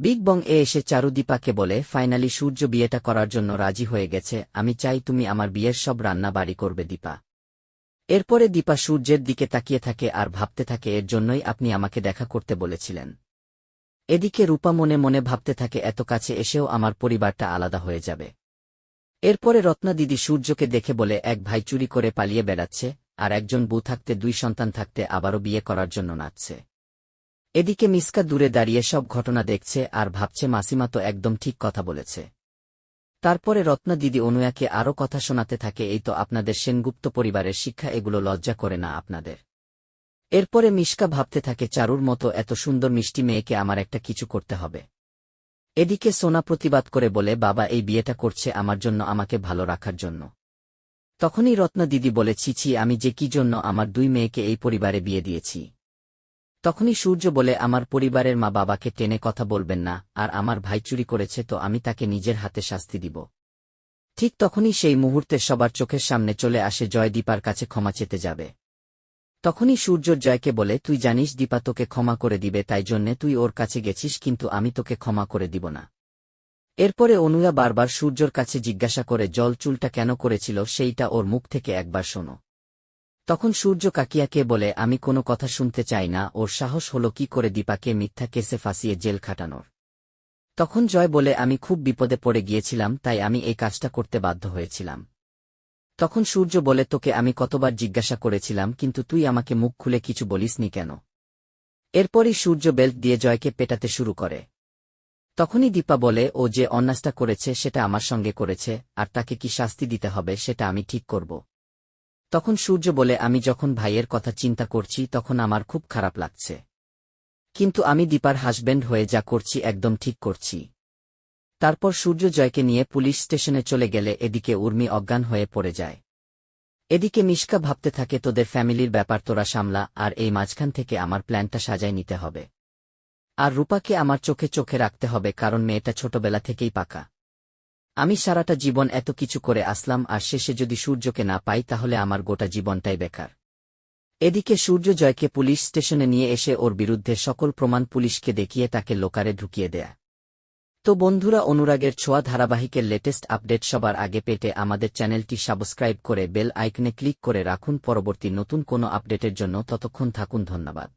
Big বং এ এসে চারু দীপাকে বলে, finally সূর্য বিয়েটা করার জন্য রাজি হয়ে গেছে, আমি চাই তুমি আমার বিয়ের সব রান্না বাড়ি করবে দীপা। এরপরে দীপা সূর্যের দিকে তাকিয়ে থাকে আর ভাবতে থাকে, এর জন্যই আপনি আমাকে দেখা করতে বলেছিলেন। এদিকে রূপা মনে মনে ভাবতে থাকে, এত কাছে এসেও আমার পরিবারটা আলাদা হয়ে যাবে। এরপরে রত্না দিদি সূর্যকে দেখে বলে, এক ভাই চুরি করে পালিয়ে বেড়াচ্ছে, আর একজন বউ থাকতে 2 সন্তান থাকতে আবারও বিয়ে করার জন্য নাচছে। এদিকে মিসকা দূরে দাঁড়িয়ে সব ঘটনা দেখছে আর ভাবছে, মাসিমা তো একদম ঠিক কথা বলেছে। তারপরে রত্না দিদি অনুয়াকে আরও কথা শোনাতে থাকে, এই তো আপনাদের সেনগুপ্ত পরিবারের শিক্ষা, এগুলো লজ্জা করে না আপনাদের। এরপরে মিশকা ভাবতে থাকে, চারুর মতো এত সুন্দর মিষ্টি মেয়েকে আমার একটা কিছু করতে হবে। এদিকে সোনা প্রতিবাদ করে বলে, বাবা এই বিয়েটা করছে আমার জন্য, আমাকে ভালো রাখার জন্য। তখনই রত্না দিদি বলে, ছি আমি যে কি জন্য আমার 2 মেয়েকে এই পরিবারে বিয়ে দিয়েছি। তখনই সূর্য বলে, আমার পরিবারের মা বাবাকে টেনে কথা বলবেন না, আর আমার ভাই চুরি করেছে তো আমি তাকে নিজের হাতে শাস্তি দিব। ঠিক তখনই সেই মুহূর্তে সবার চোখের সামনে চলে আসে জয় দীপার কাছে ক্ষমা চেতে যাবে। তখনই সূর্য জয়কে বলে, তুই জানিস দীপা তোকে ক্ষমা করে দিবে, তাই জন্যে তুই ওর কাছে গেছিস, কিন্তু আমি তোকে ক্ষমা করে দিব না। এরপরে অনুয়া বারবার সূর্যর কাছে জিজ্ঞাসা করে, জল চুলটা কেন করেছিল সেইটা ওর মুখ থেকে একবার শোনো। তখন সূর্য কাকিয়াকে বলে, আমি কোনো কথা শুনতে চাই না, ওর সাহস হলো কি করে দীপাকে মিথ্যা কেসে ফাঁসিয়ে জেল খাটানোর। তখন জয় বলে, আমি খুব বিপদে পড়ে গিয়েছিলাম, তাই আমি এই কাজটা করতে বাধ্য হয়েছিলাম। তখন সূর্য বলে, তোকে আমি কতবার জিজ্ঞাসা করেছিলাম, কিন্তু তুই আমাকে মুখ খুলে কিছু বলিসনি কেন। এরপরই সূর্য বেল্ট দিয়ে জয়কে পেটাতে শুরু করে। তখনই দীপা বলে, ও যে অন্যায়টা করেছে সেটা আমার সঙ্গে করেছে, আর তাকে কি শাস্তি দিতে হবে সেটা আমি ঠিক করব। তখন সূর্য বলে, আমি যখন ভাইয়ের কথা চিন্তা করছি তখন আমার খুব খারাপ লাগছে, কিন্তু আমি দীপার হাজব্যান্ড হয়ে যা করছি একদম ঠিক করছি। তারপর সূর্য জয়কে নিয়ে পুলিশ স্টেশনে চলে গেলে এদিকে উর্মি অজ্ঞান হয়ে পড়ে যায়। এদিকে মিশকা ভাবতে থাকে, তোদের ফ্যামিলির ব্যাপার তোরা সামলা, আর এই মাঝখান থেকে আমার প্ল্যানটা সাজায় নিতে হবে। আর রূপাকে আমার চোখে চোখে রাখতে হবে, কারণ মেয়েটা ছোটবেলা থেকেই পাকা। আমি সারাটা জীবন এত কিছু করে আসলাম, আর শেষে যদি সূর্যকে না পাই তাহলে আমার গোটা জীবনটাই বেকার। এদিকে সূর্য জয়কে পুলিশ স্টেশনে নিয়ে এসে ওর বিরুদ্ধে সকল প্রমাণ পুলিশকে দেখিয়ে তাকে লোকারে ঢুকিয়ে দেয়। তো বন্ধুরা, অনুরাগের ছোঁয়া ধারাবাহিকের লেটেস্ট আপডেট সবার আগে পেতে আমাদের চ্যানেলটি সাবস্ক্রাইব করে বেল আইকনে ক্লিক করে রাখুন পরবর্তী নতুন কোনো আপডেটের জন্য। ততক্ষণ থাকুন, ধন্যবাদ।